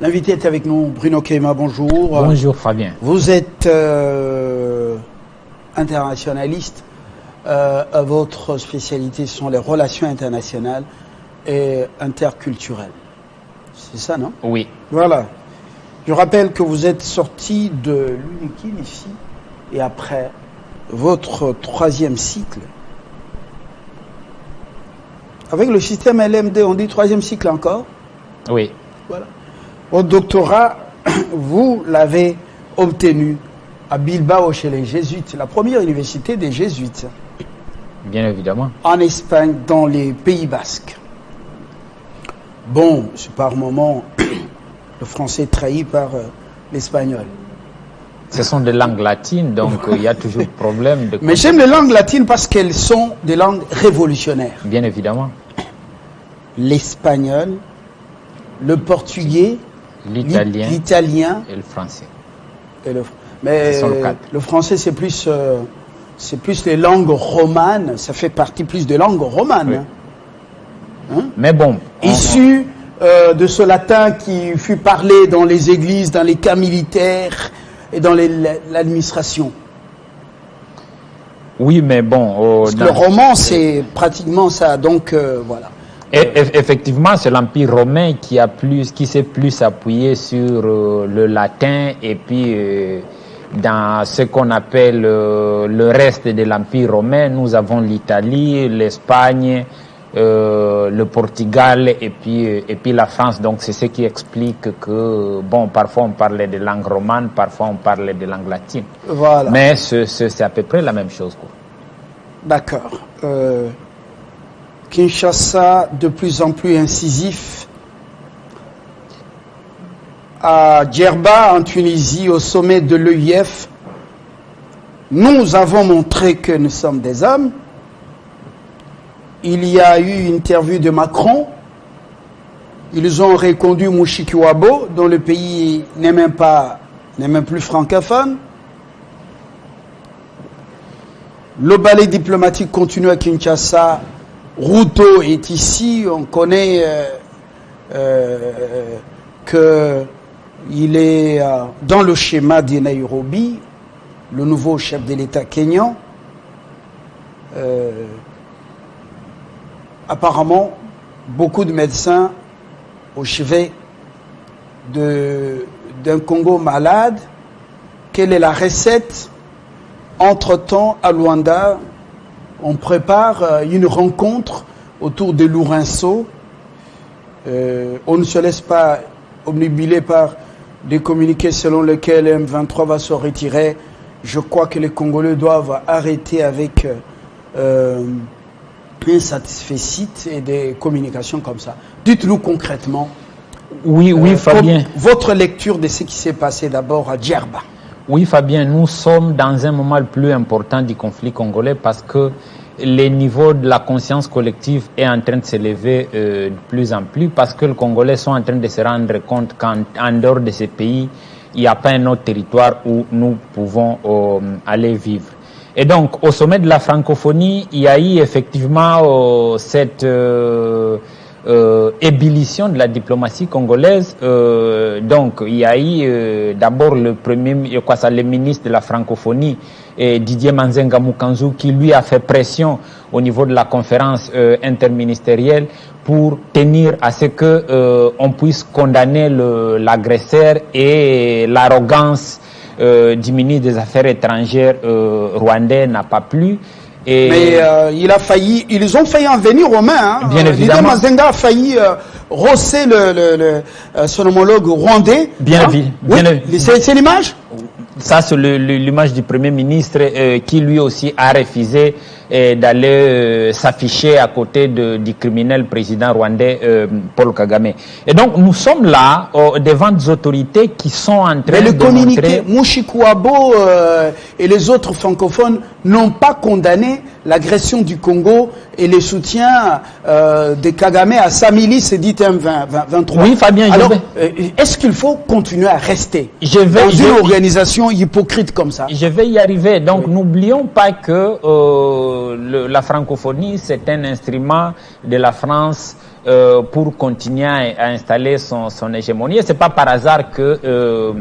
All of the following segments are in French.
L'invité est avec nous, Bruno Keima, bonjour. Bonjour Fabien. Vous êtes internationaliste. Votre spécialité sont les relations internationales et interculturelles. C'est ça, non? Oui. Voilà. Je rappelle que vous êtes sorti de l'UNIKIL ici et après votre 3e cycle. Avec le système LMD, on dit 3e cycle encore? Oui. Voilà. Votre doctorat, vous l'avez obtenu à Bilbao chez les Jésuites, la première université des Jésuites. Bien évidemment. En Espagne, dans les Pays Basques. Bon, c'est par moment le français trahi par l'espagnol. Ce sont des langues latines, donc il y a toujours problème de... Mais j'aime les langues latines parce qu'elles sont des langues révolutionnaires. Bien évidemment. L'espagnol, le portugais, l'italien et le français. Mais le français, c'est plus les langues romanes. Ça fait partie plus des langues romanes. Oui. Hein? Mais bon. Issu de ce latin qui fut parlé dans les églises, dans les camps militaires et dans l'administration. Oui, mais bon. Le roman, c'est pratiquement ça. Donc, voilà. Effectivement, c'est l'Empire romain qui s'est plus appuyé sur le latin et puis dans ce qu'on appelle le reste de l'Empire romain, nous avons l'Italie, l'Espagne, le Portugal et puis la France. Donc c'est ce qui explique que, bon, parfois on parlait de langue romane, parfois on parlait de langue latine. Voilà. Mais c'est à peu près la même chose, quoi. D'accord. Kinshasa, de plus en plus incisif. À Djerba, en Tunisie, au sommet de l'EIF, nous avons montré que nous sommes des hommes. Il y a eu une interview de Macron. Ils ont reconduit Mushikiwabo, dont le pays n'est même plus francophone. Le ballet diplomatique continue à Kinshasa. Ruto est ici. On connaît qu'il est dans le schéma de Nairobi, le nouveau chef de l'État kényan. Apparemment, beaucoup de médecins au chevet d'un Congo malade. Quelle est la recette? Entre-temps, à Luanda, on prépare une rencontre autour de Lourenço. On ne se laisse pas obnubiler par des communiqués selon lesquels M23 va se retirer. Je crois que les Congolais doivent arrêter avec un satisfait et des communications comme ça. Dites-nous concrètement. Oui, Fabien. Votre lecture de ce qui s'est passé d'abord à Djerba. Oui, Fabien, nous sommes dans un moment le plus important du conflit congolais parce que le niveau de la conscience collective est en train de s'élever de plus en plus parce que les Congolais sont en train de se rendre compte qu'en dehors de ces pays, il n'y a pas un autre territoire où nous pouvons aller vivre. Et donc, au sommet de la francophonie, il y a eu effectivement cette ébullition de la diplomatie congolaise. Donc, il y a eu d'abord le ministre de la francophonie, Didier Manzenga Mukanzu, qui lui a fait pression au niveau de la conférence interministérielle pour tenir à ce que on puisse condamner l'agresseur et l'arrogance du ministre des Affaires étrangères rwandais n'a pas plu. Mais ils ont failli en venir aux mains. Hein. Bien évidemment. Mazenga a failli rosser son homologue rwandais. C'est l'image? Ça, c'est l'image du Premier ministre qui lui aussi a refusé d'aller s'afficher à côté du criminel président rwandais Paul Kagame. Et donc, nous sommes là devant des autorités qui sont en train de montrer... Mais le communiqué, Mushikiwabo et les autres francophones n'ont pas condamné l'agression du Congo et le soutien de Kagame à sa milice dite M23. Oui, Fabien, alors, est-ce qu'il faut continuer à rester dans une organisation hypocrite comme ça? Je vais y arriver. Donc, n'oublions pas que la francophonie, c'est un instrument de la France pour continuer à installer son hégémonie. Et c'est pas par hasard que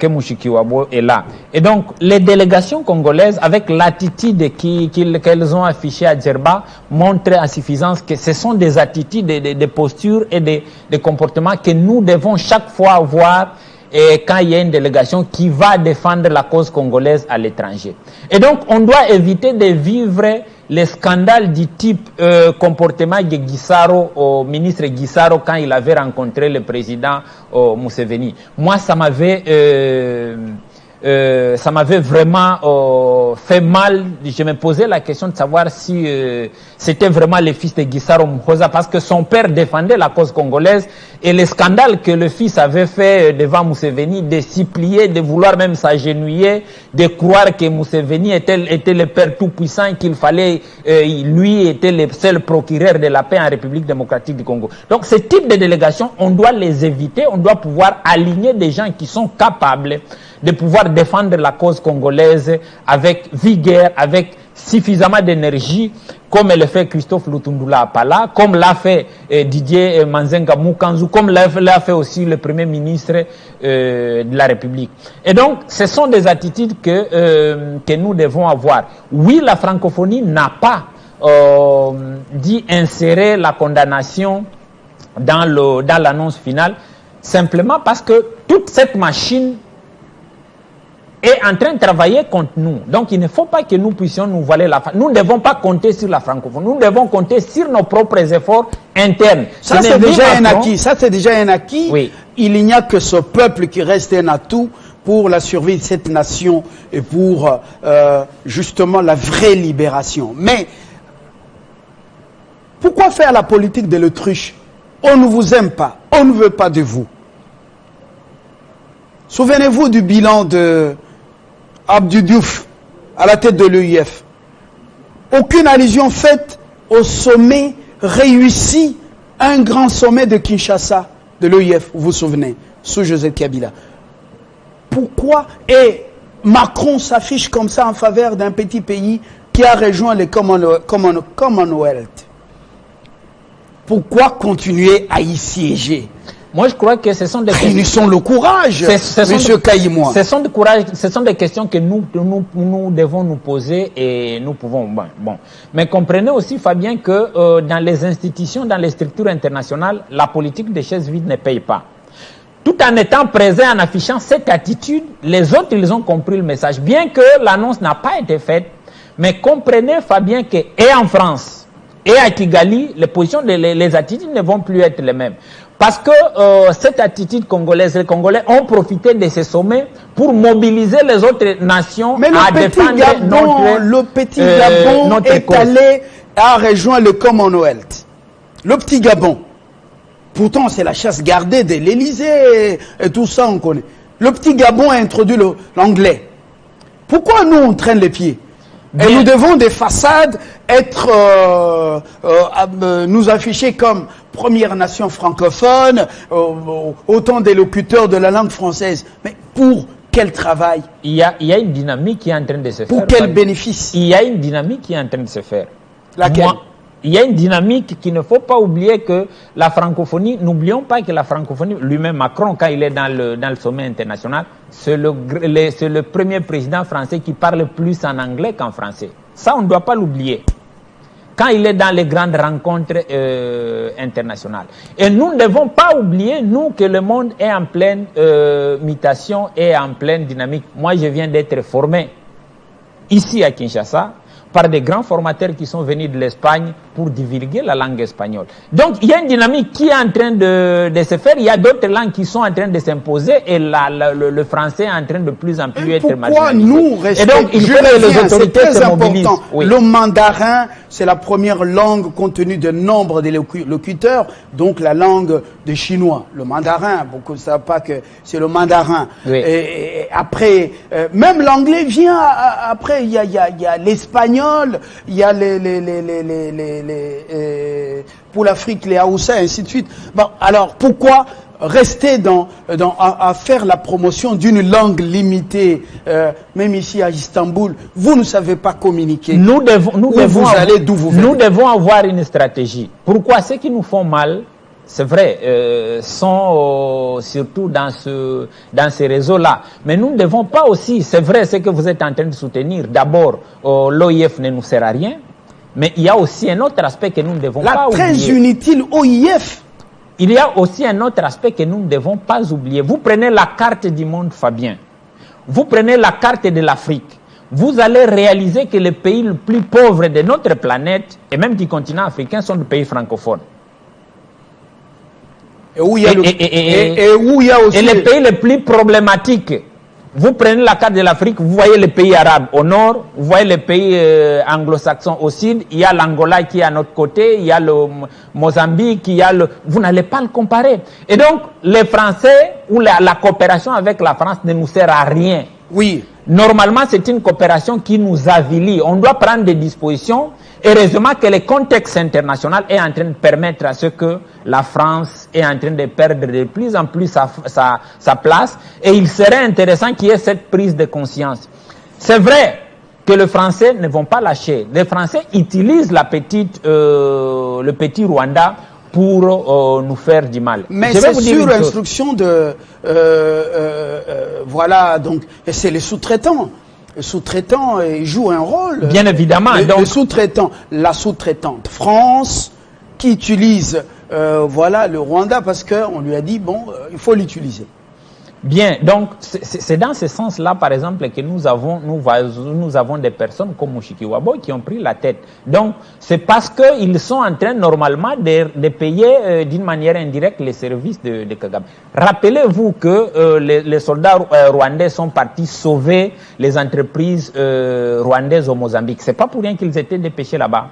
Mushikiwabo est là. Et donc, les délégations congolaises, avec l'attitude qu'elles ont affichée à Djerba, montrent à suffisance que ce sont des attitudes, des postures et des comportements que nous devons chaque fois avoir quand il y a une délégation qui va défendre la cause congolaise à l'étranger. Et donc, on doit éviter de vivre les scandales du type comportement de Gisaro, au ministre Gisaro, quand il avait rencontré le président Museveni. Moi, ça m'avait vraiment fait mal. Je me posais la question de savoir si c'était vraiment le fils de Gisaro Mukhoza, parce que son père défendait la cause congolaise, et les scandales que le fils avait fait devant Museveni, de s'y plier, de vouloir même s'agenouiller, de croire que Museveni était le père tout-puissant et qu'il fallait, lui était le seul procureur de la paix en République démocratique du Congo. Donc ce type de délégation, on doit les éviter, on doit pouvoir aligner des gens qui sont capables de pouvoir défendre la cause congolaise avec vigueur, avec suffisamment d'énergie, comme le fait Christophe Lutundula Apala, comme l'a fait Didier Manzenga Mukanzu, comme l'a fait aussi le Premier ministre de la République. Et donc, ce sont des attitudes que nous devons avoir. Oui, la francophonie n'a pas dit insérer la condamnation dans l'annonce finale, simplement parce que toute cette machine est en train de travailler contre nous. Donc, il ne faut pas que nous puissions nous voiler la face. Nous ne devons pas compter sur la francophonie. Nous devons compter sur nos propres efforts internes. Ça, c'est déjà un acquis. Ça, c'est déjà un acquis. Oui. Il n'y a que ce peuple qui reste un atout pour la survie de cette nation et pour justement la vraie libération. Mais pourquoi faire la politique de l'autruche? On ne vous aime pas. On ne veut pas de vous. Souvenez-vous du bilan de Abdou Diouf à la tête de l'EIF. Aucune allusion faite au sommet réussi, un grand sommet de Kinshasa, de l'EIF, vous vous souvenez, sous Joseph Kabila. Pourquoi Macron s'affiche comme ça en faveur d'un petit pays qui a rejoint le Commonwealth? Pourquoi continuer à y siéger? Moi, je crois que ce sont des questions... Réunissons le courage, M. Kayimoa. Ce sont des questions que nous devons nous poser et nous pouvons... Bon. Mais comprenez aussi, Fabien, que dans les institutions, dans les structures internationales, la politique des chaises vides ne paye pas. Tout en étant présent, en affichant cette attitude, les autres, ils ont compris le message. Bien que l'annonce n'a pas été faite, mais comprenez, Fabien, que et en France et à Kigali, les positions, les attitudes ne vont plus être les mêmes. Parce que cette attitude congolaise, les Congolais ont profité de ce sommet pour mobiliser les autres nations à défendre le petit Gabon est allé à rejoindre le Commonwealth. Le petit Gabon. Pourtant, c'est la chasse gardée de l'Élysée et tout ça, on connaît. Le petit Gabon a introduit l'anglais. Pourquoi nous, on traîne les pieds? Et nous devons des façades nous afficher comme première nation francophone, autant d'élocuteurs de la langue française. Mais pour quel travail? Il y a une dynamique qui est en train de se faire. Pour quel bénéfice? Il y a une dynamique qui est en train de se faire. Laquelle? Il y a une dynamique qu'il ne faut pas oublier que la francophonie, n'oublions pas que la francophonie, lui-même Macron, quand il est dans le sommet international, c'est le premier président français qui parle plus en anglais qu'en français. Ça, on ne doit pas l'oublier. Quand il est dans les grandes rencontres internationales. Et nous ne devons pas oublier, nous, que le monde est en pleine mutation et en pleine dynamique. Moi, je viens d'être formé ici à Kinshasa par des grands formateurs qui sont venus de l'Espagne pour divulguer la langue espagnole. Donc, il y a une dynamique qui est en train de se faire. Il y a d'autres langues qui sont en train de s'imposer et le français est en train de plus en plus être marginalisé. Pourquoi nous restons... Et donc, il faut que les autorités se mobilisent. Oui. Le mandarin, c'est la première langue compte tenu du nombre de locuteurs, donc la langue des Chinois. Le mandarin, beaucoup ne savent pas que c'est le mandarin. Oui. Et après, même l'anglais vient après. Il y a l'espagnol, il y a pour l'Afrique, les Haoussa, et ainsi de suite. Bon, alors, pourquoi rester à faire la promotion d'une langue limitée, même ici à Istanbul, vous ne savez pas communiquer. Nous devons avoir une stratégie. Pourquoi? Ceux qui nous font mal, c'est vrai, sont surtout dans ces réseaux-là. Mais nous ne devons pas aussi, c'est vrai, ce que vous êtes en train de soutenir. D'abord, l'OIF ne nous sert à rien. Mais il y a aussi un autre aspect que nous ne devons pas oublier. La très inutile OIF. Il y a aussi un autre aspect que nous ne devons pas oublier. Vous prenez la carte du monde, Fabien. Vous prenez la carte de l'Afrique. Vous allez réaliser que les pays les plus pauvres de notre planète, et même du continent africain, sont des pays francophones. Et où il y a aussi... Et les pays les plus problématiques. Vous prenez la carte de l'Afrique, vous voyez les pays arabes au nord, vous voyez les pays anglo-saxons au sud, il y a l'Angola qui est à notre côté, il y a le Mozambique, vous n'allez pas le comparer. Et donc, les Français ou la coopération avec la France ne nous sert à rien. Oui. Normalement, c'est une coopération qui nous avilit. On doit prendre des dispositions. Heureusement que le contexte international est en train de permettre à ce que la France est en train de perdre de plus en plus sa place. Et il serait intéressant qu'il y ait cette prise de conscience. C'est vrai que les Français ne vont pas lâcher. Les Français utilisent le petit Rwanda pour nous faire du mal. Mais c'est sur l'instruction de... voilà, donc, c'est les sous-traitants. Les sous-traitants jouent un rôle. Bien évidemment. Les sous-traitants, la sous-traitante France, qui utilise voilà, le Rwanda parce qu'on lui a dit, bon, il faut l'utiliser. Bien, donc c'est dans ce sens-là, par exemple, que nous avons des personnes comme Mushikiwabo qui ont pris la tête. Donc, c'est parce qu'ils sont en train normalement de payer d'une manière indirecte les services de Kagame. Rappelez-vous que les soldats rwandais sont partis sauver les entreprises rwandaises au Mozambique. C'est pas pour rien qu'ils étaient dépêchés là-bas.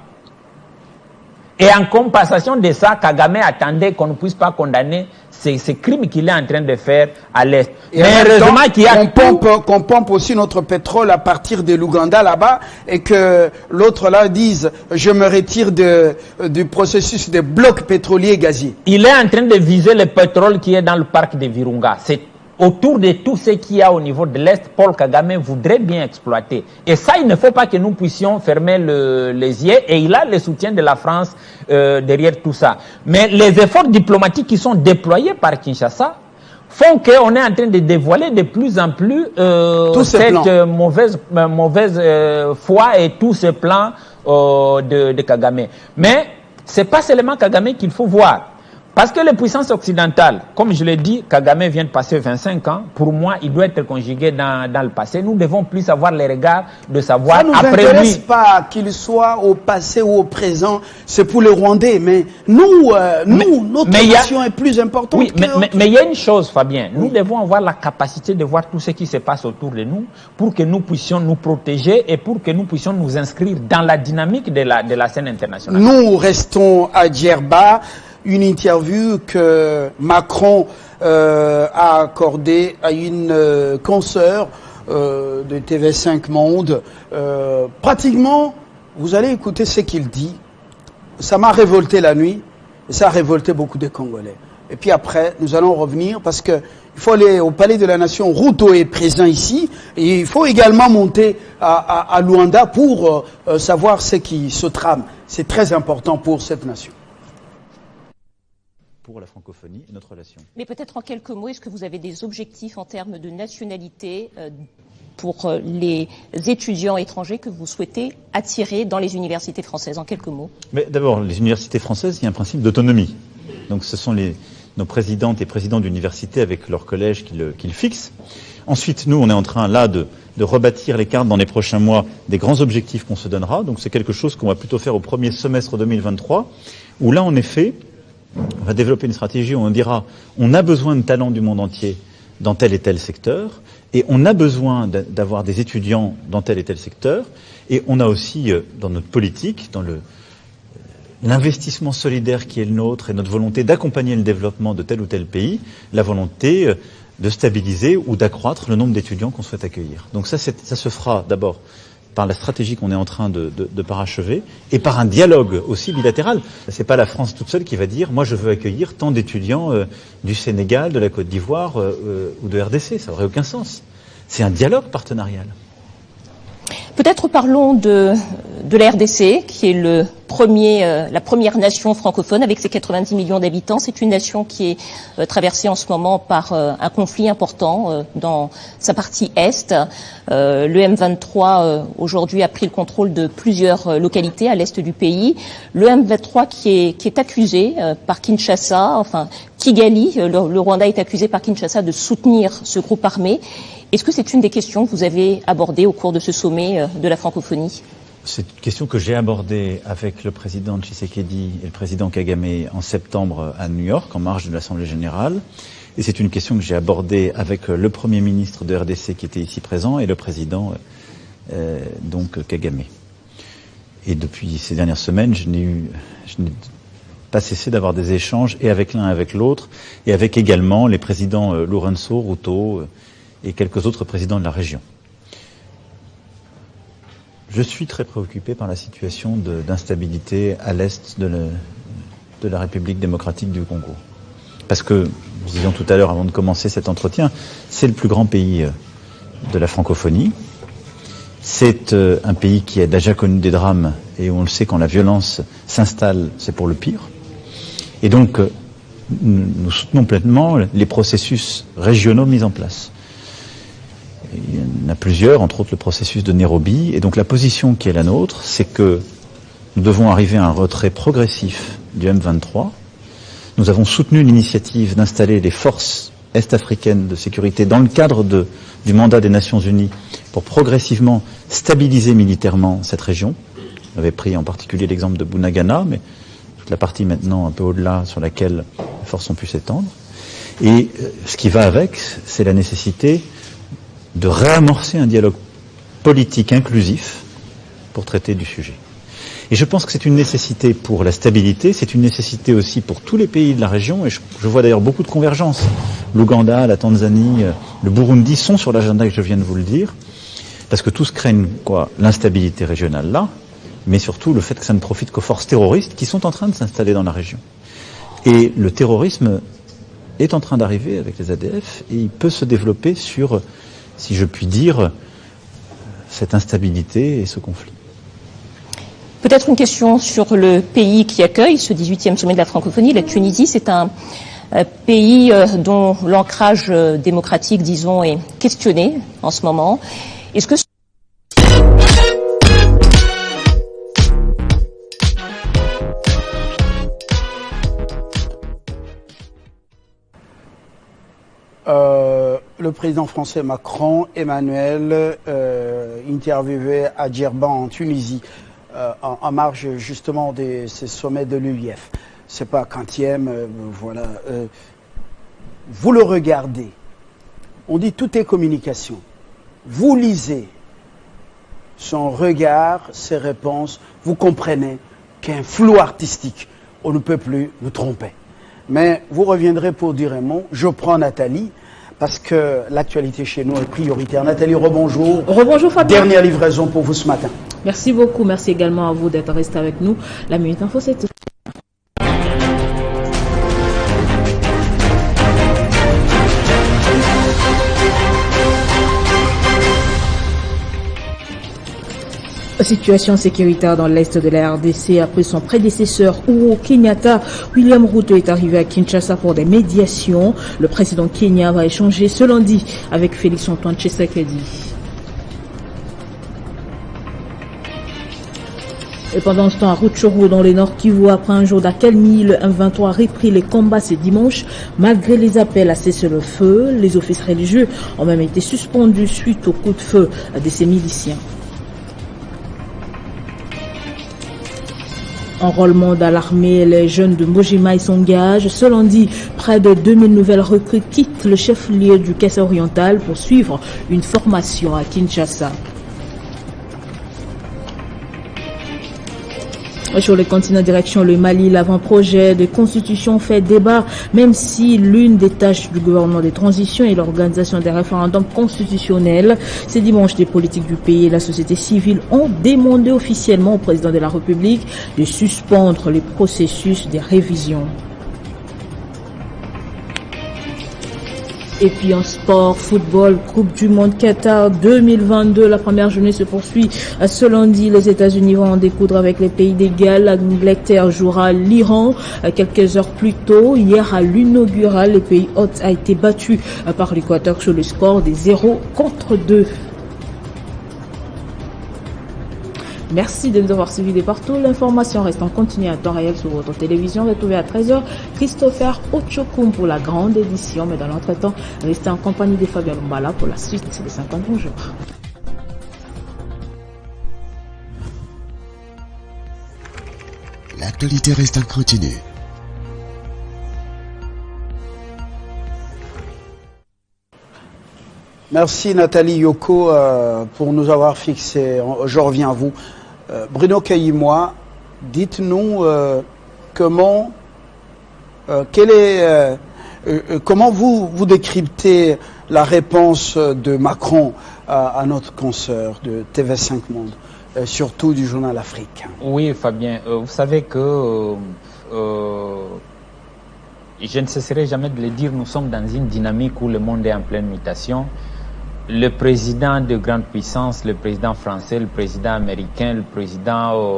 Et en compensation de ça, Kagame attendait qu'on ne puisse pas condamner ces crimes qu'il est en train de faire à l'Est. Mais heureusement qu'il y a... Qu'on pompe aussi notre pétrole à partir de l'Ouganda là-bas et que l'autre là dise « je me retire du processus de bloc pétrolier gazier ». Il est en train de viser le pétrole qui est dans le parc de Virunga. C'est autour de tout ce qu'il y a au niveau de l'Est, Paul Kagame voudrait bien exploiter. Et ça, il ne faut pas que nous puissions fermer les yeux. Et il a le soutien de la France derrière tout ça. Mais les efforts diplomatiques qui sont déployés par Kinshasa font qu'on est en train de dévoiler de plus en plus cette mauvaise foi et tous ces plans de Kagame. Mais c'est pas seulement Kagame qu'il faut voir. Parce que les puissances occidentales, comme je l'ai dit, Kagame vient de passer 25 ans. Pour moi, il doit être conjugué dans le passé. Nous devons plus avoir les regards de savoir après lui. Ça ne nous intéresse pas qu'il soit au passé ou au présent. C'est pour les Rwandais. Mais notre mission est plus importante. Oui, mais il y a une chose, Fabien. Nous devons avoir la capacité de voir tout ce qui se passe autour de nous pour que nous puissions nous protéger et pour que nous puissions nous inscrire dans la dynamique de la scène internationale. Nous restons à Djerba. Une interview que Macron a accordée à une consoeur de TV5 Monde. Pratiquement, vous allez écouter ce qu'il dit. Ça m'a révolté la nuit et ça a révolté beaucoup de Congolais. Et puis après, nous allons revenir parce que il faut aller au Palais de la Nation. Ruto est présent ici et il faut également monter à Luanda pour savoir ce qui se trame. C'est très important pour cette nation. Pour la francophonie et notre relation. Mais peut-être en quelques mots, est-ce que vous avez des objectifs en termes de nationalité pour les étudiants étrangers que vous souhaitez attirer dans les universités françaises? En quelques mots. Mais d'abord, les universités françaises, il y a un principe d'autonomie. Donc ce sont nos présidentes et présidents d'université avec leurs collèges qui le fixent. Ensuite, nous, on est en train là de rebâtir les cartes dans les prochains mois des grands objectifs qu'on se donnera. Donc c'est quelque chose qu'on va plutôt faire au premier semestre 2023, où là, en effet, on va développer une stratégie où on dira on a besoin de talents du monde entier dans tel et tel secteur et on a besoin d'avoir des étudiants dans tel et tel secteur et on a aussi dans notre politique, dans l'investissement solidaire qui est le nôtre et notre volonté d'accompagner le développement de tel ou tel pays, la volonté de stabiliser ou d'accroître le nombre d'étudiants qu'on souhaite accueillir. Donc ça se fera d'abord par la stratégie qu'on est en train de parachever et par un dialogue aussi bilatéral. C'est pas la France toute seule qui va dire « moi je veux accueillir tant d'étudiants du Sénégal, de la Côte d'Ivoire ou de RDC ». Ça n'aurait aucun sens. C'est un dialogue partenarial. Peut-être parlons de la RDC, qui est la première nation francophone avec ses 90 millions d'habitants. C'est une nation qui est traversée en ce moment par un conflit important dans sa partie est. Le M23 aujourd'hui a pris le contrôle de plusieurs localités à l'est du pays. Le M23 qui est accusé par Kinshasa, enfin Kigali, le Rwanda est accusé par Kinshasa de soutenir ce groupe armé. Est-ce que c'est une des questions que vous avez abordées au cours de ce sommet de la francophonie? C'est une question que j'ai abordée avec le président Tshisekedi et le président Kagame en septembre à New York, en marge de l'Assemblée générale. Et c'est une question que j'ai abordée avec le Premier ministre de RDC qui était ici présent et le président donc Kagame. Et depuis ces dernières semaines, je n'ai pas cessé d'avoir des échanges et avec l'un et avec l'autre, et avec également les présidents Lourenço, Ruto et quelques autres présidents de la région. Je suis très préoccupé par la situation d'instabilité à l'est de la République démocratique du Congo. Parce que, nous disions tout à l'heure avant de commencer cet entretien, c'est le plus grand pays de la francophonie. C'est un pays qui a déjà connu des drames et où on le sait, quand la violence s'installe, c'est pour le pire. Et donc, nous soutenons pleinement les processus régionaux mis en place. Il y en a plusieurs, entre autres le processus de Nairobi. Et donc la position qui est la nôtre, c'est que nous devons arriver à un retrait progressif du M23. Nous avons soutenu l'initiative d'installer les forces est-africaines de sécurité dans le cadre du mandat des Nations Unies pour progressivement stabiliser militairement cette région. On avait pris en particulier l'exemple de Bunagana, mais toute la partie maintenant un peu au-delà sur laquelle les forces ont pu s'étendre. Et ce qui va avec, c'est la nécessité de réamorcer un dialogue politique inclusif pour traiter du sujet. Et je pense que c'est une nécessité pour la stabilité, c'est une nécessité aussi pour tous les pays de la région, et je vois d'ailleurs beaucoup de convergences. L'Ouganda, la Tanzanie, le Burundi sont sur l'agenda, que je viens de vous le dire, parce que tous craignent l'instabilité régionale là, mais surtout le fait que ça ne profite qu'aux forces terroristes qui sont en train de s'installer dans la région. Et le terrorisme est en train d'arriver avec les ADF, et il peut se développer sur, si je puis dire, cette instabilité et ce conflit. Peut-être une question sur le pays qui accueille ce 18e sommet de la francophonie, la Tunisie. C'est un pays dont l'ancrage démocratique, disons, est questionné en ce moment. Est-ce que le président français Macron, Emmanuel, interviewé à Djerba en Tunisie, en marge justement de ces sommets de l'UIF. C'est pas 40e, voilà. Vous le regardez, on dit tout est communication. Vous lisez son regard, ses réponses, vous comprenez qu'un flou artistique, on ne peut plus nous tromper. Mais vous reviendrez pour dire un mot. Je prends Nathalie, parce que l'actualité chez nous est prioritaire. Nathalie, rebonjour. Rebonjour Fabien. Dernière livraison pour vous ce matin. Merci beaucoup. Merci également à vous d'être resté avec nous. La Minute Info, c'est tout. Situation sécuritaire dans l'est de la RDC après son prédécesseur Uhuru Kenyatta. William Ruto est arrivé à Kinshasa pour des médiations. Le président Kenya va échanger ce lundi avec Félix Antoine Tshisekedi. Et pendant ce temps, à Rutshuru, dans le Nord Kivu, après un jour d'accalmie, le M23 a repris les combats ce dimanche. Malgré les appels à cesser le feu, les offices religieux ont même été suspendus suite au coup de feu de ces miliciens. Enrôlement dans l'armée, les jeunes de Mbujimai s'engagent. Ce lundi, près de 2000 nouvelles recrues quittent le chef-lieu du Kassai oriental pour suivre une formation à Kinshasa. Sur le continent direction le Mali, l'avant-projet de constitution fait débat, même si l'une des tâches du gouvernement de transition est l'organisation des référendums constitutionnels. Ce dimanche, les politiques du pays et la société civile ont demandé officiellement au président de la République de suspendre le processus de révision. Et puis en sport, football, Coupe du Monde Qatar 2022. La première journée se poursuit ce lundi. Les États-Unis vont en découdre avec les pays des Galles. L'Angleterre jouera l'Iran quelques heures plus tôt. Hier à l'inaugural, le pays hôte a été battu par l'Équateur sur le score des 0-2. Merci de nous avoir suivis de partout. L'information reste en continu à temps réel sur votre télévision. Retrouvez à 13h Christopher Ochokoum pour la grande édition. Mais dans l'entretemps, restez en compagnie de Fabien Lumbala pour la suite des 50 bonjours. L'actualité reste en continu. Merci Nathalie Yoko pour nous avoir fixé. Je reviens à vous. Bruno Kayimoa, dites-nous comment vous décryptez la réponse de Macron à notre consoeur de TV5 Monde, surtout du journal Afrique. Oui, Fabien, vous savez que je ne cesserai jamais de le dire, nous sommes dans une dynamique où le monde est en pleine mutation. Le président de grande puissance, le président français, le président américain, le président,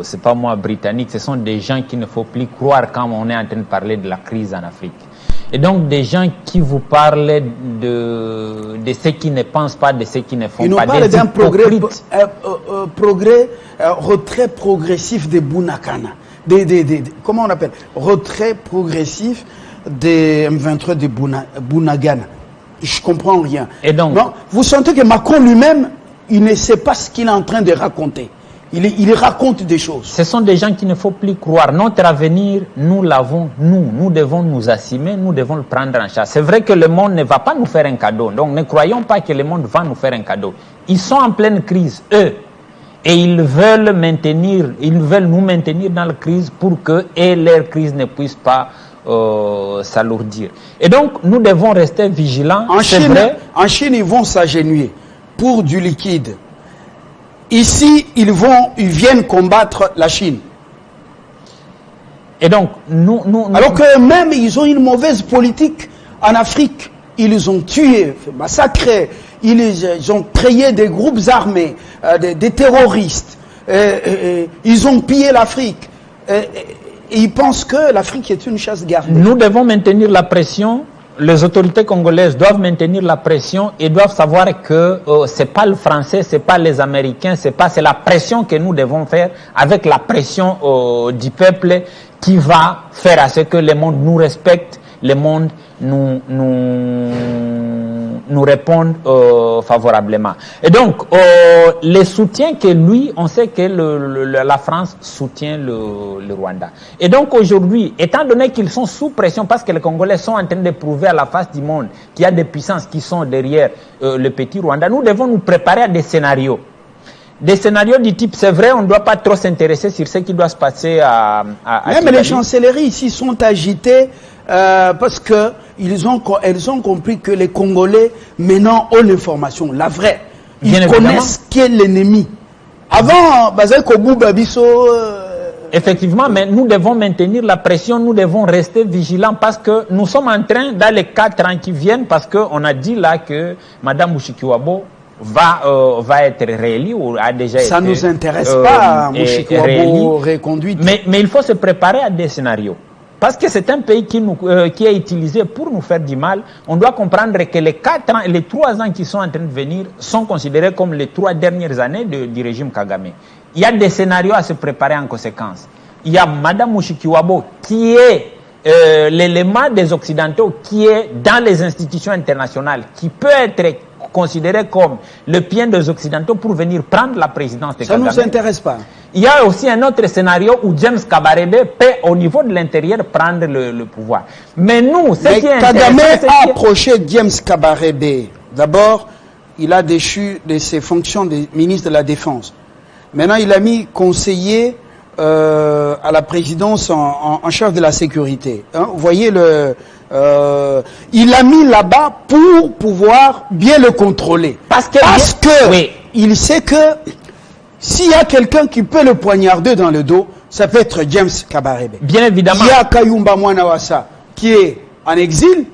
c'est pas moi, britannique, ce sont des gens qu'il ne faut plus croire quand on est en train de parler de la crise en Afrique. Et donc des gens qui vous parlent de ce qui ne pensent pas, de ce qui ne font pas. Ils nous parlent d'un retrait progressif des Bounakana. Comment on appelle? Retrait progressif des M23 des Bounagana. Je comprends rien. Et donc, non, vous sentez que Macron lui-même, il ne sait pas ce qu'il est en train de raconter. Il raconte des choses. Ce sont des gens qu'il ne faut plus croire. Notre avenir, nous l'avons, nous devons nous assumer, nous devons le prendre en charge. C'est vrai que le monde ne va pas nous faire un cadeau. Donc ne croyons pas que le monde va nous faire un cadeau. Ils sont en pleine crise, eux. Et ils veulent nous maintenir dans la crise pour que leur crise ne puisse pas s'alourdir. Et donc, nous devons rester vigilants. En Chine, ils vont s'agenouiller pour du liquide. Ici, ils viennent combattre la Chine. Et donc, alors que même ils ont une mauvaise politique en Afrique. Ils ont tué, massacré, ils ont créé des groupes armés, des terroristes. Ils ont pillé l'Afrique. Et ils pensent que l'Afrique est une chasse gardée. Nous devons maintenir la pression. Les autorités congolaises doivent maintenir la pression et doivent savoir que c'est pas le français, c'est pas les Américains, c'est la pression que nous devons faire avec la pression du peuple qui va faire à ce que le monde nous respecte, le monde nous répondent favorablement. Et donc, les soutiens que lui, on sait que la France soutient le Rwanda. Et donc aujourd'hui, étant donné qu'ils sont sous pression, parce que les Congolais sont en train de prouver à la face du monde qu'il y a des puissances qui sont derrière le petit Rwanda, nous devons nous préparer à des scénarios. Des scénarios du type, c'est vrai, on ne doit pas trop s'intéresser sur ce qui doit se passer à même les chancelleries ici sont agitées parce que elles ont compris que les Congolais maintenant ont l'information, la vraie. Ils connaissent qui est l'ennemi. Avant, effectivement, mais nous devons maintenir la pression, nous devons rester vigilants parce que nous sommes en train, dans les 4 ans qui viennent, parce qu'on a dit là que Mme Mushikiwabo va être réélu ou a déjà été. Ça ne nous intéresse pas, Mushikiwabo reconduite. Mais il faut se préparer à des scénarios. Parce que c'est un pays qui est utilisé pour nous faire du mal. On doit comprendre que les 4 ans et les 3 ans qui sont en train de venir sont considérés comme les 3 dernières années du régime Kagame. Il y a des scénarios à se préparer en conséquence. Il y a Mme Mushikiwabo qui est l'élément des Occidentaux qui est dans les institutions internationales, qui peut être considéré comme le pied des Occidentaux pour venir prendre la présidence de Kagame. Ça ne nous intéresse pas. Il y a aussi un autre scénario où James Kabarebe peut, au niveau de l'intérieur, prendre le pouvoir. Mais nous, ce qui est Kagame a approché James Kabarebe. D'abord, il a déchu de ses fonctions de ministre de la Défense. Maintenant, il a mis conseiller à la présidence en charge de la sécurité. Hein, vous voyez, il l'a mis là-bas pour pouvoir bien le contrôler. Parce que oui, il sait que s'il y a quelqu'un qui peut le poignarder dans le dos, ça peut être James Kabarebe. Bien évidemment. Il y a Kayumba Mwanawasa qui est en exil.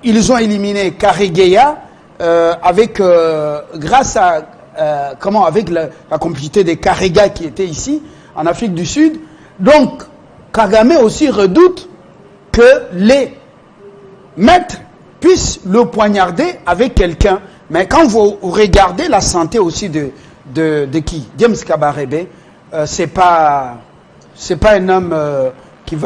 Ils ont éliminé Karegeya avec grâce à avec la complicité des Karega qui étaient ici en Afrique du Sud. Donc Kagame aussi redoute que les maîtres puissent le poignarder avec quelqu'un. Mais quand vous regardez la santé aussi de qui, James Kabarebe, c'est pas un homme qui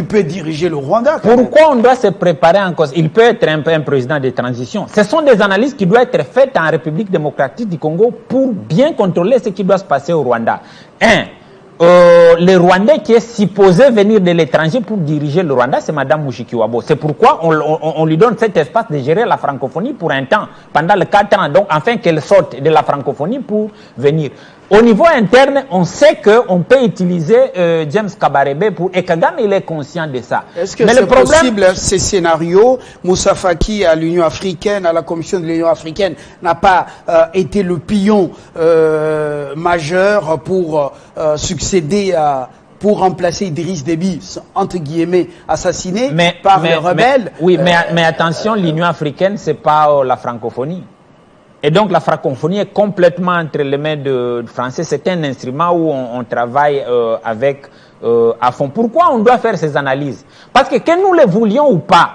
peut diriger le Rwanda. Pourquoi on doit se préparer en cause? Il peut être un président de transition. Ce sont des analyses qui doivent être faites en République démocratique du Congo pour bien contrôler ce qui doit se passer au Rwanda. Le Rwandais qui est supposé venir de l'étranger pour diriger le Rwanda, c'est Mme Mushikiwabo. C'est pourquoi on lui donne cet espace de gérer la francophonie pour un temps, pendant les 4 ans, donc afin qu'elle sorte de la francophonie pour venir. Au niveau interne, on sait qu'on peut utiliser James Kabarebe et Kagame, il est conscient de ça. Est-ce que c'est possible, ces scénarios? Moussa Faki à l'Union africaine, à la Commission de l'Union africaine, n'a pas été le pion majeur pour succéder pour remplacer Idriss Déby, entre guillemets, assassiné par les rebelles. Mais attention, l'Union africaine, c'est pas la francophonie. Et donc la francophonie est complètement entre les mains de français. C'est un instrument où on travaille avec à fond. Pourquoi on doit faire ces analyses? Parce que nous le voulions ou pas,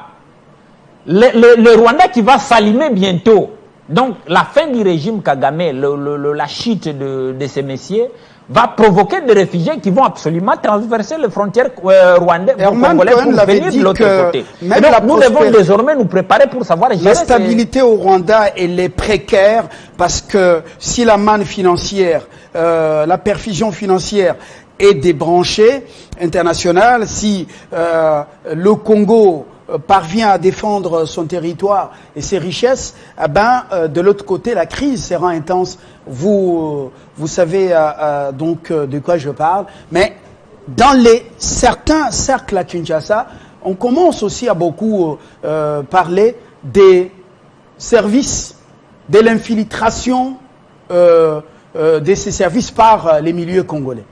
le Rwanda qui va s'allumer bientôt, donc la fin du régime Kagame, la chute de ces messieurs, va provoquer des réfugiés qui vont absolument traverser les frontières rwandaises congolais pour venir de l'autre côté. Et donc nous devons désormais nous préparer pour savoir gérer la stabilité au Rwanda, elle est précaire parce que si la manne financière, la perfusion financière est débranchée internationale, si le Congo parvient à défendre son territoire et ses richesses, de l'autre côté, la crise sera intense. Vous savez donc de quoi je parle. Mais dans certains cercles à Kinshasa, on commence aussi à beaucoup parler des services, de l'infiltration de ces services par les milieux congolais.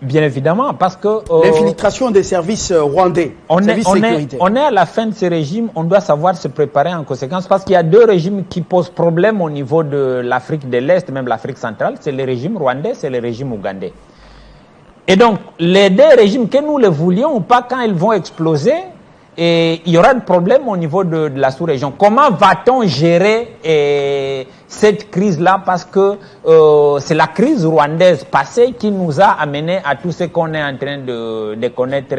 Bien évidemment, parce que... l'infiltration des services rwandais, on est à la fin de ce régime, on doit savoir se préparer en conséquence, parce qu'il y a 2 régimes qui posent problème au niveau de l'Afrique de l'Est, même l'Afrique centrale, c'est le régime rwandais, c'est le régime ougandais. Et donc, les 2 régimes, que nous le voulions ou pas, quand ils vont exploser, et il y aura des problèmes au niveau de la sous-région. Comment va-t-on gérer cette crise-là? Parce que c'est la crise rwandaise passée qui nous a amené à tout ce qu'on est en train de connaître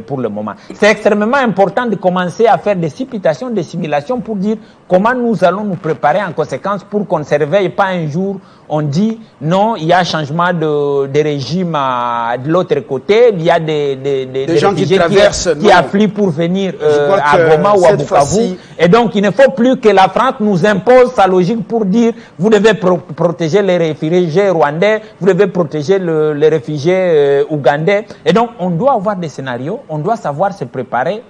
pour le moment. C'est extrêmement important de commencer à faire des supputations, des simulations pour dire comment nous allons nous préparer en conséquence pour qu'on ne se réveille pas un jour, on dit non, il y a un changement de régime de l'autre côté, il y a des gens réfugiés qui affluent pour venir à Goma ou à Bukavu. Et donc il ne faut plus que la France nous impose sa logique pour dire vous devez protéger les réfugiés rwandais, vous devez protéger les réfugiés ougandais. Et donc on doit avoir des scénarios, on doit savoir se préparer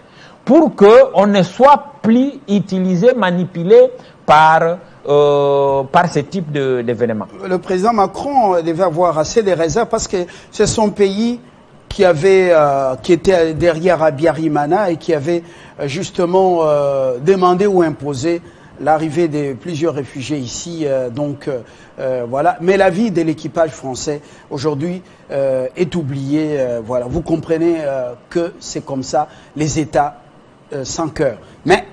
pour qu'on ne soit plus utilisé, manipulé par ce type d'événements. Le président Macron devait avoir assez de réserves parce que c'est son pays qui était derrière Abiyarimana et qui avait justement demandé ou imposé l'arrivée de plusieurs réfugiés ici. Voilà. Mais la vie de l'équipage français aujourd'hui est oubliée. Voilà. Vous comprenez que c'est comme ça, les États sans cœur. Mais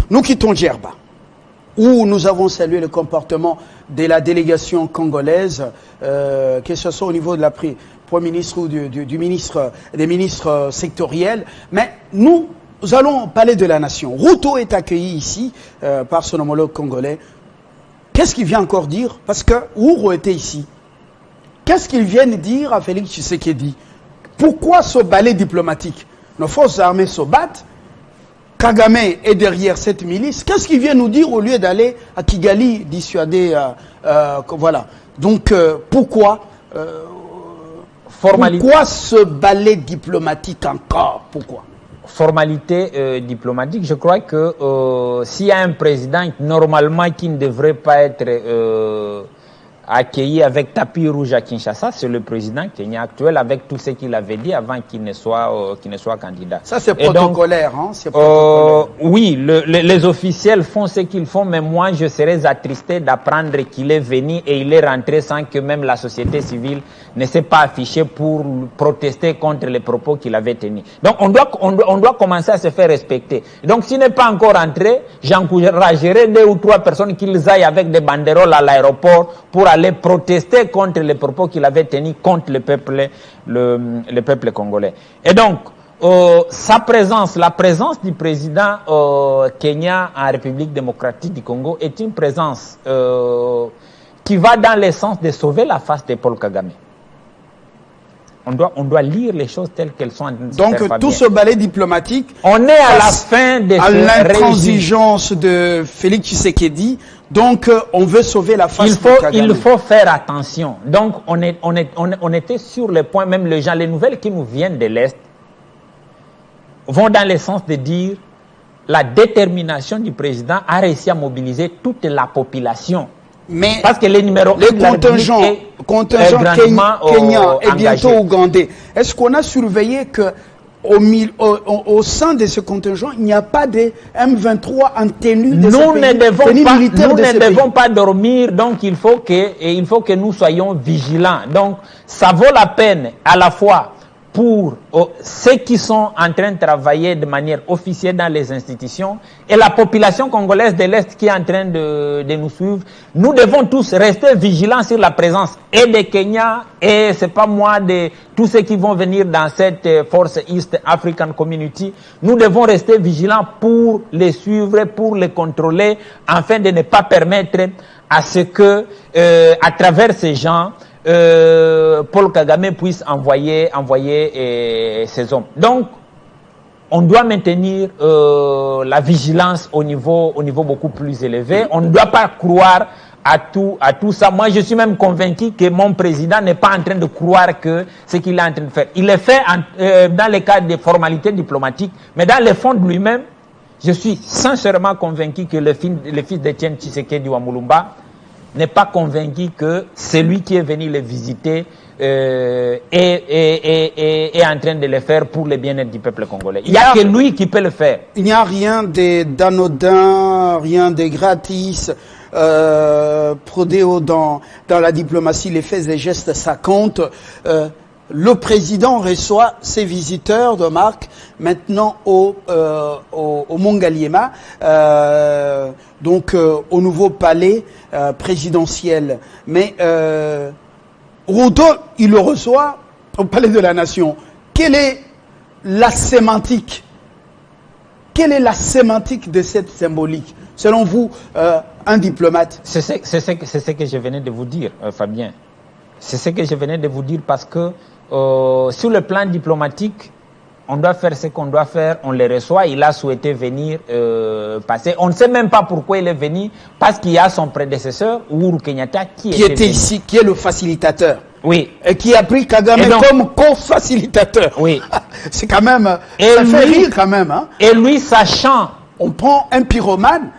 nous quittons Djerba, où nous avons salué le comportement de la délégation congolaise, que ce soit au niveau de la Premier ministre ou des ministres sectoriels. Mais nous allons parler de la nation. Ruto est accueilli ici par son homologue congolais. Qu'est-ce qu'il vient encore dire? Parce que Ouro était ici. Qu'est-ce qu'il vient dire à Félix Tshisekedi? Pourquoi ce balai diplomatique? Nos forces armées se battent. Kagame est derrière cette milice. Qu'est-ce qu'il vient nous dire au lieu d'aller à Kigali dissuader voilà. Donc pourquoi Pourquoi ce ballet diplomatique encore? Pourquoi? Formalité diplomatique, je crois que s'il y a un président normalement qui ne devrait pas être accueilli avec tapis rouge à Kinshasa, c'est le président kenyan actuel, avec tout ce qu'il avait dit avant qu'il ne soit candidat. Ça c'est protocolaire, donc, hein, protocolaire. Oui, les officiels font ce qu'ils font, mais moi je serais attristé d'apprendre qu'il est venu et il est rentré sans que même la société civile ne s'est pas affichée pour protester contre les propos qu'il avait tenus. Donc on doit commencer à se faire respecter. Donc s'il n'est pas encore rentré, j'encouragerais 2 ou 3 personnes qu'ils aillent avec des banderoles à l'aéroport pour aller protester contre les propos qu'il avait tenus contre le peuple congolais. Et donc, sa présence, la présence du président Kenya en République démocratique du Congo est une présence qui va dans le sens de sauver la face de Paul Kagame. On doit lire les choses telles qu'elles sont en train de se faire. Donc tout ce ballet diplomatique, on est à la fin de à l'intransigeance de Félix Tshisekedi. Donc on veut sauver la face de Kagame. Il faut faire attention. Donc on était sur le point, même les nouvelles qui nous viennent de l'Est vont dans le sens de dire la détermination du président a réussi à mobiliser toute la population. Mais parce que les contingents kenyans et bientôt ougandais, est-ce qu'on a surveillé que au sein de ce contingent, il n'y a pas de M23 en tenue de nous ne devons pas dormir, donc il faut que nous soyons vigilants. Donc ça vaut la peine à la fois pour ceux qui sont en train de travailler de manière officielle dans les institutions et la population congolaise de l'Est qui est en train de nous suivre. Nous devons tous rester vigilants sur la présence et des Kenyans et c'est pas moi de tous ceux qui vont venir dans cette force East African Community. Nous devons rester vigilants pour les suivre, pour les contrôler, afin de ne pas permettre à ce que, à travers ces gens, Paul Kagame puisse envoyer ses hommes. Donc, on doit maintenir la vigilance au niveau beaucoup plus élevé. On ne doit pas croire à tout ça. Moi, je suis même convaincu que mon président n'est pas en train de croire que ce qu'il est en train de faire. Il est fait dans le cadre des formalités diplomatiques, mais dans le fond de lui-même, je suis sincèrement convaincu que le fils d'Etienne Tshisekedi Wamulumba n'est pas convaincu que celui qui est venu le visiter est en train de le faire pour le bien-être du peuple congolais. Il n'y a que lui qui peut le faire. Il n'y a rien d'anodin, rien de gratis. Prodéo dans la diplomatie, les faits et gestes, ça compte. Le président reçoit ses visiteurs de marque maintenant au Mongaliema, donc au nouveau palais présidentiel. Mais Ruto, il le reçoit au palais de la Nation. Quelle est la sémantique? Quelle est la sémantique de cette symbolique? Selon vous, un diplomate? C'est ce que je venais de vous dire, Fabien. C'est ce que je venais de vous dire parce que sur le plan diplomatique, on doit faire ce qu'on doit faire, on le reçoit, il a souhaité venir passer. On ne sait même pas pourquoi il est venu, parce qu'il y a son prédécesseur, Uhuru Kenyatta, qui était ici, qui est le facilitateur. Oui. Et qui a pris Kagame comme co-facilitateur. Oui. C'est quand même, ça fait rire quand même. Hein. Et lui, sachant... On prend un pyromane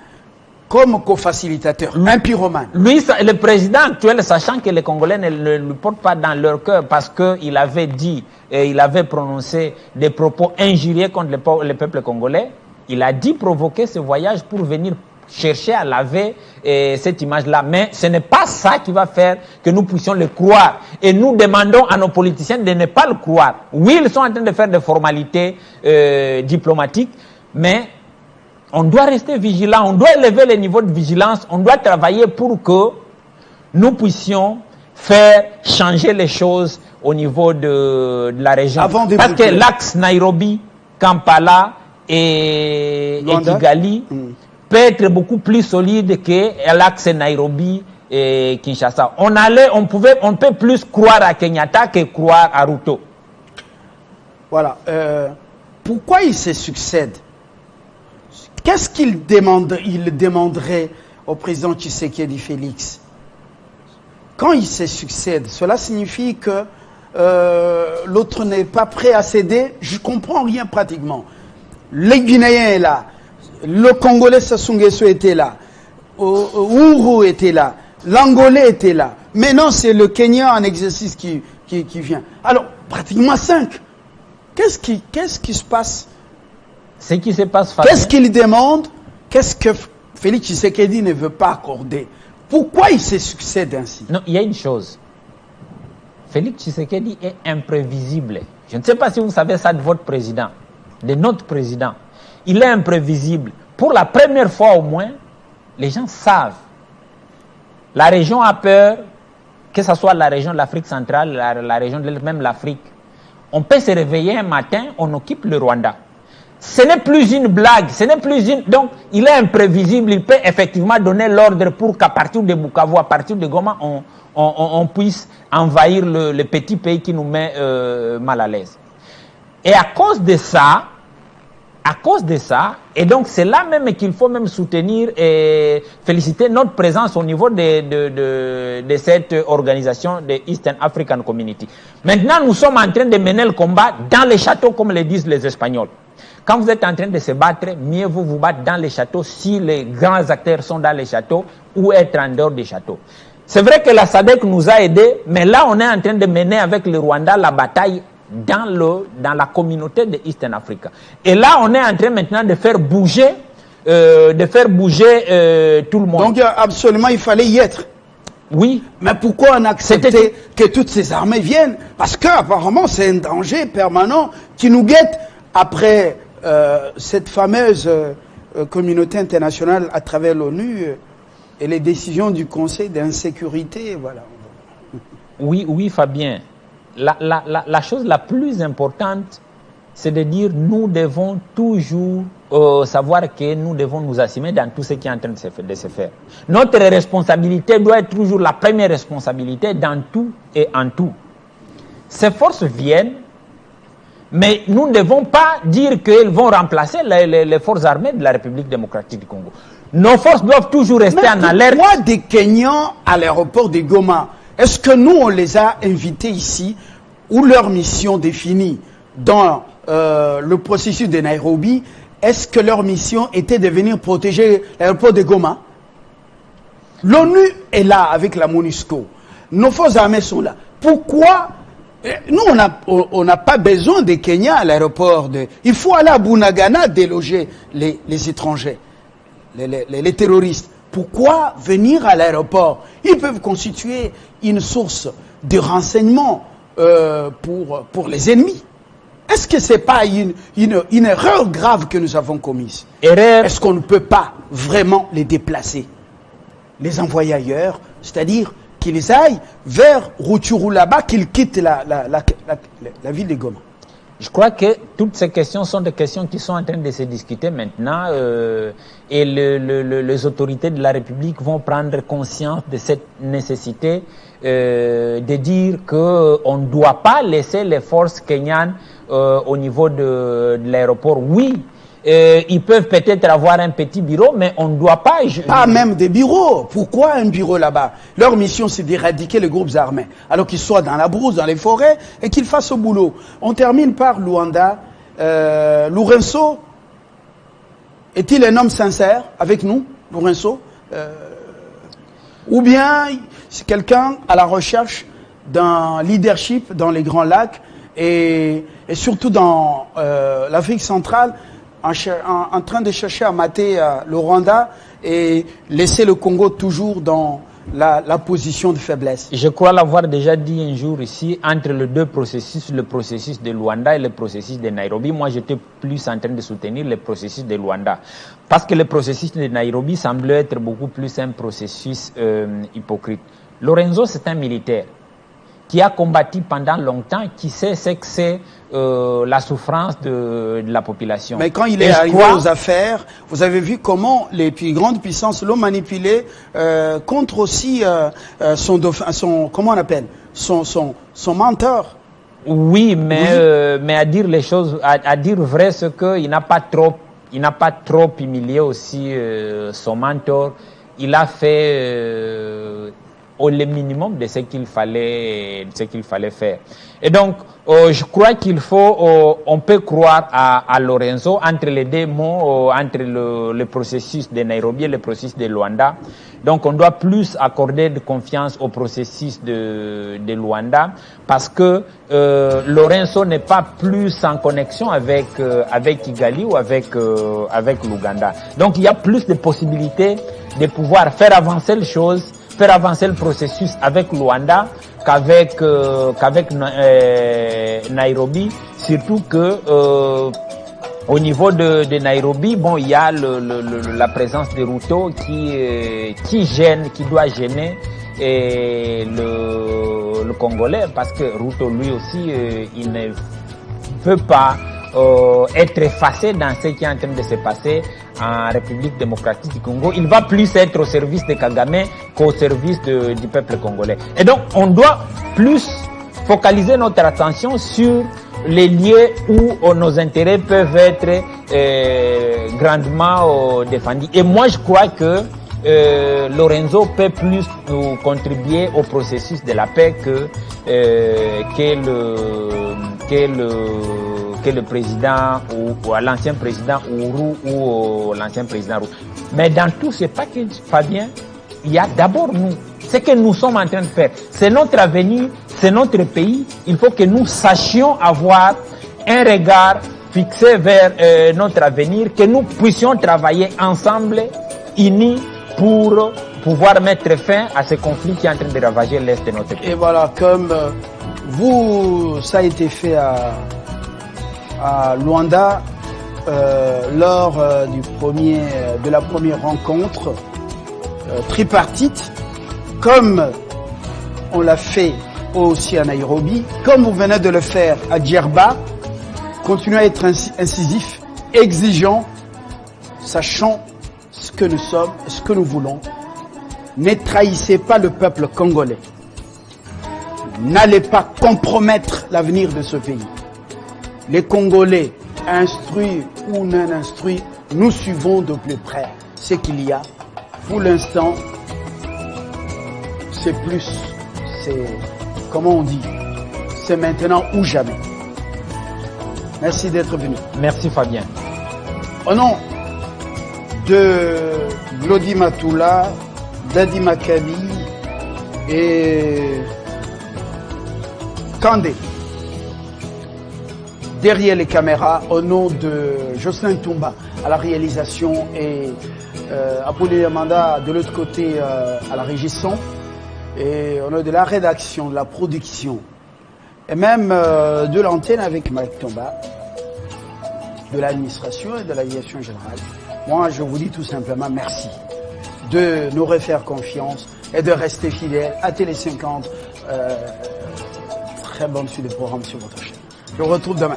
comme co-facilitateur, un pyromane. Lui, le président actuel, sachant que les Congolais ne le portent pas dans leur cœur parce qu'il avait dit, et il avait prononcé des propos injurieux contre le peuple congolais, il a dit provoquer ce voyage pour venir chercher à laver cette image-là. Mais ce n'est pas ça qui va faire que nous puissions le croire. Et nous demandons à nos politiciens de ne pas le croire. Oui, ils sont en train de faire des formalités diplomatiques, mais on doit rester vigilant, on doit élever le niveau de vigilance, on doit travailler pour que nous puissions faire changer les choses au niveau de la région. Parce que l'axe Nairobi, Kampala et Kigali peut être beaucoup plus solide que l'axe Nairobi et Kinshasa. On peut plus croire à Kenyatta que croire à Ruto. Voilà. Pourquoi il se succède? Qu'est-ce qu'il demanderait au président Tshisekedi Félix? Quand il se succède, cela signifie que l'autre n'est pas prêt à céder, je comprends rien pratiquement. Les Guinéens est là, le Congolais Sassou Nguesso était là, Ouro était là, l'Angolais était là. Maintenant, c'est le Kenya en exercice qui vient. Alors, pratiquement 5. Qu'est-ce qui se passe? Ce qui se passe, Fabien, qu'est-ce qu'il demande? Qu'est-ce que Félix Tshisekedi ne veut pas accorder? Pourquoi il se succède ainsi? Non, il y a une chose. Félix Tshisekedi est imprévisible. Je ne sais pas si vous savez ça de votre président, de notre président. Il est imprévisible. Pour la première fois au moins, les gens savent. La région a peur, que ce soit la région de l'Afrique centrale, la région de même l'Afrique. On peut se réveiller un matin, on occupe le Rwanda. Ce n'est plus une blague, ce n'est plus une... Donc, il est imprévisible, il peut effectivement donner l'ordre pour qu'à partir de Bukavu, à partir de Goma, on puisse envahir le petit pays qui nous met mal à l'aise. Et à cause de ça, et donc c'est là même qu'il faut même soutenir et féliciter notre présence au niveau de cette organisation de Eastern African Community. Maintenant, nous sommes en train de mener le combat dans les châteaux, comme le disent les Espagnols. Quand vous êtes en train de se battre, mieux vaut vous battre dans les châteaux si les grands acteurs sont dans les châteaux ou être en dehors des châteaux. C'est vrai que la SADC nous a aidés, mais là on est en train de mener avec le Rwanda la bataille dans la communauté de Eastern Africa. Et là on est en train maintenant de faire bouger tout le monde. Donc absolument il fallait y être. Oui. Mais pourquoi on acceptait que toutes ces armées viennent? Parce qu'apparemment c'est un danger permanent qui nous guette après cette fameuse communauté internationale à travers l'ONU et les décisions du Conseil d'insécurité, voilà. Oui, Fabien. La chose la plus importante, c'est de dire nous devons toujours savoir que nous devons nous assumer dans tout ce qui est en train de se faire. Notre responsabilité doit être toujours la première responsabilité dans tout et en tout. Ces forces viennent, mais nous ne devons pas dire qu'elles vont remplacer les forces armées de la République démocratique du Congo. Nos forces doivent toujours rester en alerte. Pourquoi des Kenyans à l'aéroport de Goma? Est-ce que nous, on les a invités ici, où leur mission définie dans le processus de Nairobi, est-ce que leur mission était de venir protéger l'aéroport de Goma? L'ONU est là avec la MONUSCO. Nos forces armées sont là. Pourquoi? Nous, on n'a pas besoin des Kenyans à l'aéroport. Il faut aller à Bunagana déloger les étrangers, les terroristes. Pourquoi venir à l'aéroport? Ils peuvent constituer une source de renseignement pour les ennemis. Est-ce que ce n'est pas une erreur grave que nous avons commise? Est-ce qu'on ne peut pas vraiment les déplacer, les envoyer ailleurs, c'est-à-dire qu'ils aillent vers Rutshuru là-bas, qu'ils quittent la ville de Goma? Je crois que toutes ces questions sont des questions qui sont en train de se discuter maintenant et les autorités de la République vont prendre conscience de cette nécessité de dire qu'on ne doit pas laisser les forces kenyanes au niveau de l'aéroport. Oui, ils peuvent peut-être avoir un petit bureau, mais on ne doit pas... Pas même des bureaux. Pourquoi un bureau là-bas? Leur mission, c'est d'éradiquer les groupes armés. Alors qu'ils soient dans la brousse, dans les forêts, et qu'ils fassent au boulot. On termine par Luanda. Lourenço, est-il un homme sincère avec nous, Lourenço? Ou bien c'est quelqu'un à la recherche d'un leadership dans les Grands Lacs et surtout dans l'Afrique centrale, en train de chercher à mater le Rwanda et laisser le Congo toujours dans la position de faiblesse? Je crois l'avoir déjà dit un jour ici, entre les deux processus, le processus de Luanda et le processus de Nairobi. Moi, j'étais plus en train de soutenir le processus de Luanda. Parce que le processus de Nairobi semblait être beaucoup plus un processus hypocrite. Lorenzo, c'est un militaire qui a combattu pendant longtemps, qui sait ce que c'est la souffrance de la population. Mais quand il est arrivé aux affaires, vous avez vu comment les plus grandes puissances l'ont manipulé contre aussi comment on appelle, son mentor. Oui, mais à dire les choses, à dire vrai, ce qu'il n'a pas trop humilié aussi son mentor. Il a fait le minimum de ce qu'il fallait faire. Et donc, je crois qu'il faut, on peut croire à Lorenzo entre les deux mots, entre le processus de Nairobi et le processus de Luanda. Donc, on doit plus accorder de confiance au processus de Luanda parce que Lorenzo n'est pas plus en connexion avec Kigali ou avec l'Ouganda. Donc, il y a plus de possibilités de pouvoir faire avancer les choses, faire avancer le processus avec Luanda qu'avec Nairobi, surtout que au niveau de Nairobi, bon, il y a la présence de Ruto qui gêne, qui doit gêner le Congolais, parce que Ruto lui aussi il ne veut pas être effacé dans ce qui est en train de se passer en République démocratique du Congo. Il va plus être au service de Kagame qu'au service du peuple congolais. Et donc, on doit plus focaliser notre attention sur les lieux où nos intérêts peuvent être grandement défendus. Et moi, je crois que Lorenzo peut plus nous contribuer au processus de la paix que le président ou à l'ancien président Ourou ou l'ancien président Roux. Mais dans tout ce package, Fabien, il y a d'abord nous. Ce que nous sommes en train de faire, c'est notre avenir, c'est notre pays. Il faut que nous sachions avoir un regard fixé vers notre avenir, que nous puissions travailler ensemble, unis, pour pouvoir mettre fin à ce conflit qui est en train de ravager l'Est de notre pays. Et voilà, comme ça a été fait à Luanda lors de la première rencontre tripartite, comme on l'a fait aussi à Nairobi, comme vous venez de le faire à Djerba. Continuez à être incisif, exigeant, sachant ce que nous sommes, ce que nous voulons. Ne trahissez pas le peuple congolais. N'allez pas compromettre l'avenir de ce pays. Les Congolais, instruits ou non instruits, nous suivons de plus près ce qu'il y a. Pour l'instant, comment on dit, c'est maintenant ou jamais. Merci d'être venu. Merci Fabien. Au nom de Glody Matoula, Dadi Makabi et Kandé, derrière les caméras, au nom de Jocelyn Toumba à la réalisation et Apolline Amanda de l'autre côté à la régie son, et au nom de la rédaction, de la production et même de l'antenne avec Mike Tomba, de l'administration et de l'aviation générale. Moi, je vous dis tout simplement merci de nous refaire confiance et de rester fidèles à Télé 50. Très bonne suite de programme sur votre chaîne. Je vous retrouve demain.